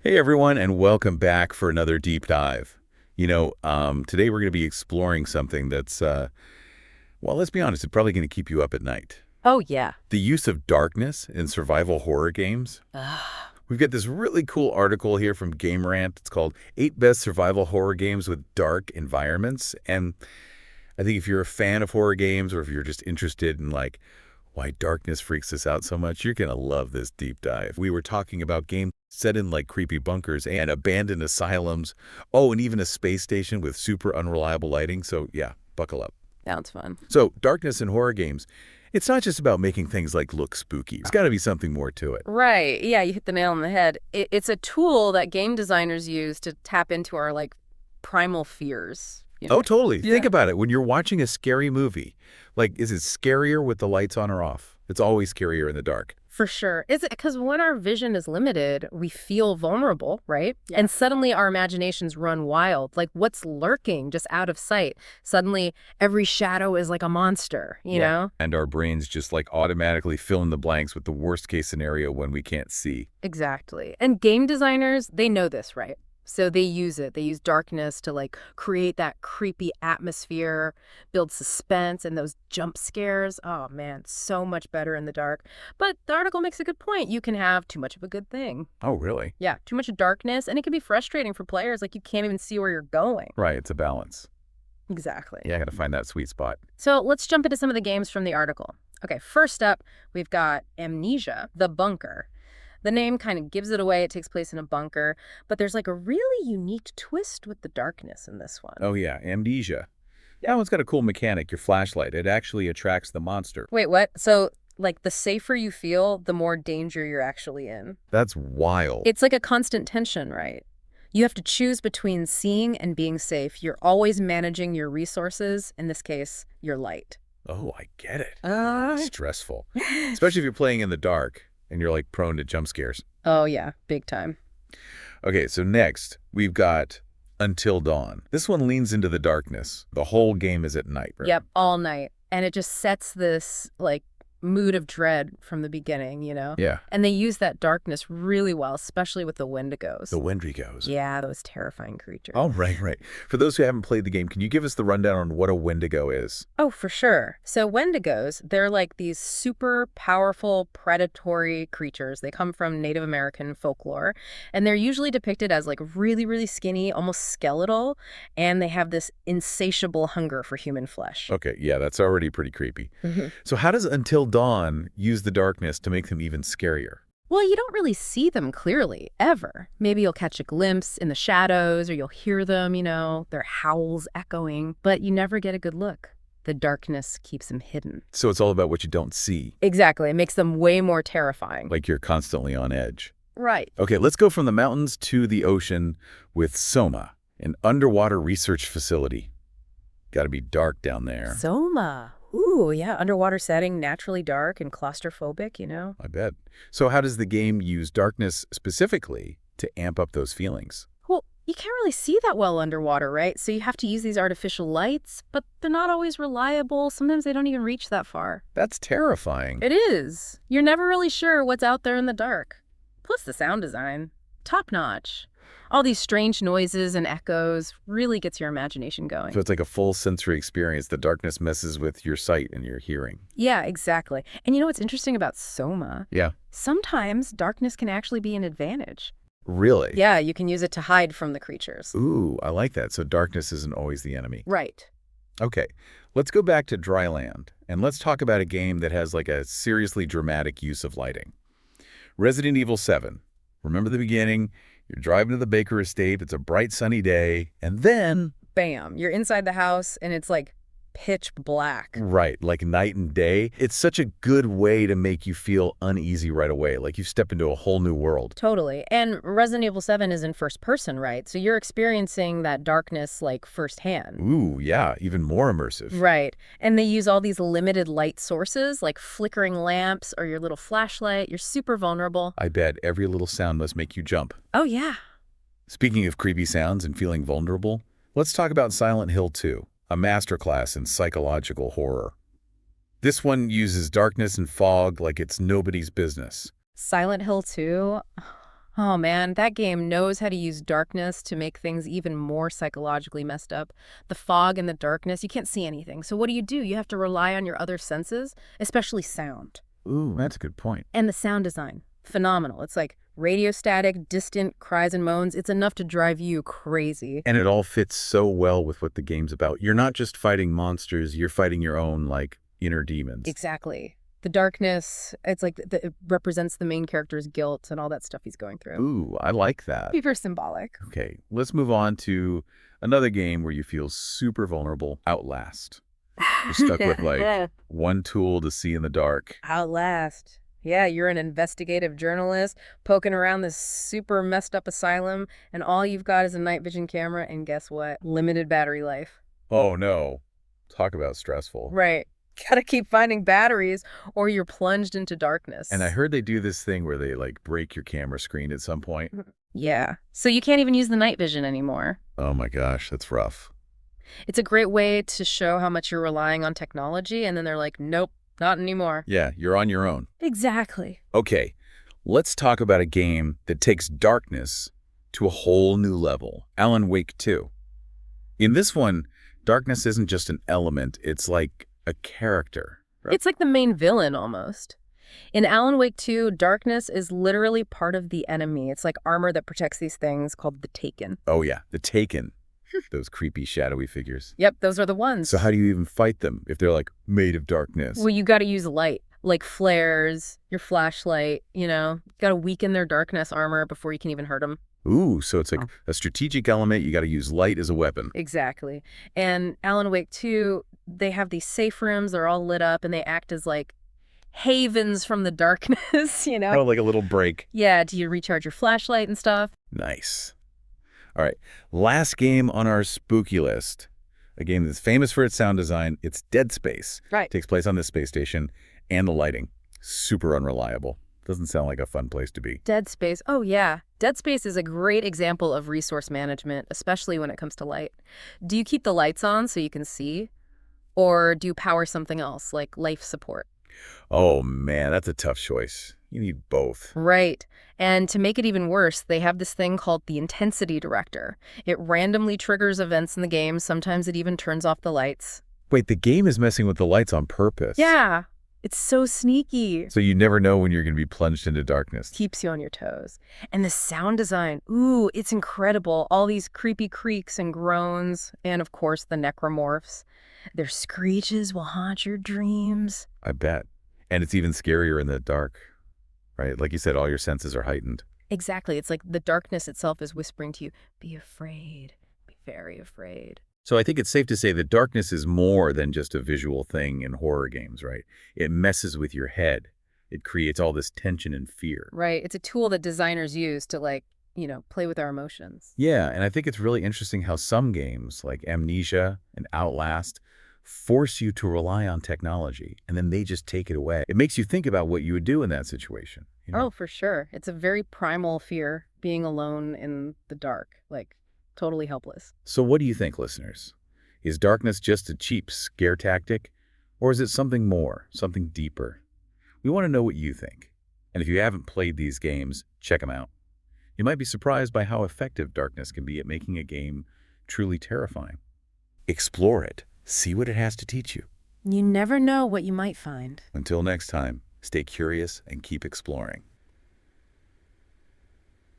Hey everyone, and welcome back for another deep dive. Today we're going to be exploring something that's, well, let's be honest, it's probably going to keep you up at night. Oh, yeah. The use of darkness in survival horror games. Ah, We've got this really cool article here from Game Rant. It's called 8 Best Survival Horror Games with Dark Environments. And I think if you're a fan of horror games or if you're just interested in why darkness freaks us out so much, you're going to love this deep dive. We were talking about games set in creepy bunkers and abandoned asylums. Oh, and even a space station with super unreliable lighting. So yeah, buckle up. sounds fun. So darkness in horror games, it's not just about making things look spooky. There's got to be something more to it. Right. Yeah, you hit the nail on the head. It's a tool that game designers use to tap into our, primal fears. Oh, totally. Yeah. Think about it. When you're watching a scary movie, is it scarier with the lights on or off? It's always scarier in the dark. For sure. Is it because when our vision is limited, we feel vulnerable, right? Yeah. And suddenly our imaginations run wild. Like what's lurking just out of sight? Suddenly every shadow is like a monster, you know? And our brains just automatically fill in the blanks with the worst case scenario when we can't see. Exactly. And game designers, they know this, right? So they use it. They use darkness to create that creepy atmosphere, build suspense, and those jump scares. Oh man, so much better in the dark. But the article makes a good point. You can have too much of a good thing. Oh, really? Yeah, too much darkness, and it can be frustrating for players. Like you can't even see where you're going. Right, it's a balance. Exactly. Yeah, I gotta find that sweet spot. So let's jump into some of the games from the article. Okay, first up, we've got Amnesia, the Bunker. The name kind of gives it away. It takes place in a bunker, but there's a really unique twist with the darkness in this one. Oh yeah, Amnesia. That one's got a cool mechanic, your flashlight. It actually attracts the monster. Wait, what? So, the safer you feel, the more danger you're actually in. That's wild. It's like a constant tension, right? You have to choose between seeing and being safe. You're always managing your resources, in this case, your light. Oh, I get it. Stressful. Especially if you're playing in the dark and you're prone to jump scares. Oh, yeah, big time. Okay, so next we've got Until Dawn. This one leans into the darkness. The whole game is at night, right? Yep, all night. And it just sets this, mood of dread from the beginning, you know? Yeah. And they use that darkness really well, especially with the Wendigos. The Wendigos. Yeah, those terrifying creatures. Oh, right. For those who haven't played the game, can you give us the rundown on what a Wendigo is? Oh, for sure. So Wendigos, they're these super powerful predatory creatures. They come from Native American folklore, and they're usually depicted as really, really skinny, almost skeletal, and they have this insatiable hunger for human flesh. Okay, yeah, that's already pretty creepy. Mm-hmm. So how does Until Dawn use the darkness to make them even scarier? Well, you don't really see them clearly, ever. Maybe you'll catch a glimpse in the shadows, or you'll hear them, their howls echoing, but you never get a good look. The darkness keeps them hidden. So it's all about what you don't see. Exactly. It makes them way more terrifying. Like you're constantly on edge. Right. Okay, let's go from the mountains to the ocean with SOMA, an underwater research facility. Got to be dark down there. Soma. Ooh, yeah, underwater setting, naturally dark and claustrophobic, I bet. So how does the game use darkness specifically to amp up those feelings? Well, you can't really see that well underwater, right? So you have to use these artificial lights, but they're not always reliable. Sometimes they don't even reach that far. That's terrifying. It is. You're never really sure what's out there in the dark. Plus the sound design, top notch. All these strange noises and echoes really gets your imagination going. So it's like a full sensory experience. The darkness messes with your sight and your hearing. Yeah, exactly. And you know what's interesting about Soma? Yeah. Sometimes darkness can actually be an advantage. Really? Yeah, you can use it to hide from the creatures. Ooh, I like that. So darkness isn't always the enemy. Right. Okay, let's go back to dry land, and let's talk about a game that has a seriously dramatic use of lighting. Resident Evil 7. Remember the beginning? You're driving to the Baker estate, it's a bright sunny day, and then... Bam, you're inside the house and it's pitch black. Right, like night and day. It's such a good way to make you feel uneasy right away, like you step into a whole new world. Totally. And Resident Evil 7 is in first person, right? So you're experiencing that darkness firsthand. Ooh, yeah, even more immersive. Right. And they use all these limited light sources like flickering lamps or your little flashlight. You're super vulnerable. I bet every little sound must make you jump. Oh, yeah. Speaking of creepy sounds and feeling vulnerable, let's talk about Silent Hill 2. A masterclass in psychological horror. This one uses darkness and fog like it's nobody's business. Silent Hill 2? Oh man, that game knows how to use darkness to make things even more psychologically messed up. The fog and the darkness, you can't see anything. So what do? You have to rely on your other senses, especially sound. Ooh, that's a good point. And the sound design, phenomenal. It's like radio static, distant cries and moans. It's enough to drive you crazy. And it all fits so well with what the game's about. You're not just fighting monsters, you're fighting your own, like, inner demons. Exactly. The darkness, it's like it represents the main character's guilt and all that stuff he's going through. Ooh, I like that. Super symbolic. Okay, let's move on to another game where you feel super vulnerable, Outlast. You're stuck with, like, one tool to see in the dark. Outlast. Yeah, you're an investigative journalist poking around this super messed up asylum, and all you've got is a night vision camera, and guess what? Limited battery life. Oh, no. Talk about stressful. Right. Gotta keep finding batteries, or you're plunged into darkness. And I heard they do this thing where they, like, break your camera screen at some point. Yeah. So you can't even use the night vision anymore. Oh, my gosh, that's rough. It's a great way to show how much you're relying on technology, and then they're like, nope, not anymore. Yeah, you're on your own. Exactly. Okay, let's talk about a game that takes darkness to a whole new level. Alan Wake 2. In this one, darkness isn't just an element, it's like a character. Right? It's like the main villain, almost. In Alan Wake 2, darkness is literally part of the enemy. It's like armor that protects these things called the Taken. Oh yeah, the Taken. Those creepy, shadowy figures. Yep, those are the ones. So how do you even fight them if they're, like, made of darkness? Well, you gotta use light, like flares, your flashlight, you know? Gotta weaken their darkness armor before you can even hurt them. Ooh, so it's like a strategic element. You got to use light as a weapon. Exactly. And Alan Wake 2, they have these safe rooms. They're all lit up, and they act as, like, havens from the darkness, you know? Oh, like a little break. Yeah, do you recharge your flashlight and stuff? Nice. All right, last game on our spooky list. A game that's famous for its sound design. It's Dead Space. Right. It takes place on this space station, and the lighting, super unreliable. Doesn't sound like a fun place to be. Dead Space. Oh, yeah. Dead Space is a great example of resource management, especially when it comes to light. Do you keep the lights on so you can see? Or do you power something else, like life support? Oh, man, that's a tough choice. You need both. Right. And to make it even worse, they have this thing called the intensity director. It randomly triggers events in the game. Sometimes it even turns off the lights. Wait, the game is messing with the lights on purpose. Yeah. It's so sneaky. So you never know when you're going to be plunged into darkness. Keeps you on your toes. And the sound design, ooh, it's incredible. All these creepy creaks and groans, and of course the necromorphs. Their screeches will haunt your dreams. I bet. And it's even scarier in the dark, right? Like you said, all your senses are heightened. Exactly. It's like the darkness itself is whispering to you, be afraid, be very afraid. So I think it's safe to say that darkness is more than just a visual thing in horror games, right? It messes with your head. It creates all this tension and fear. Right. It's a tool that designers use to, like, you know, play with our emotions. Yeah, and I think it's really interesting how some games, like Amnesia and Outlast, force you to rely on technology, and then they just take it away. It makes you think about what you would do in that situation. You know? Oh, for sure. It's a very primal fear, being alone in the dark, like totally helpless. So what do you think, listeners? Is darkness just a cheap scare tactic, or is it something more, something deeper? We want to know what you think. And if you haven't played these games, check them out. You might be surprised by how effective darkness can be at making a game truly terrifying. Explore it. See what it has to teach you. You never know what you might find. Until next time, stay curious and keep exploring.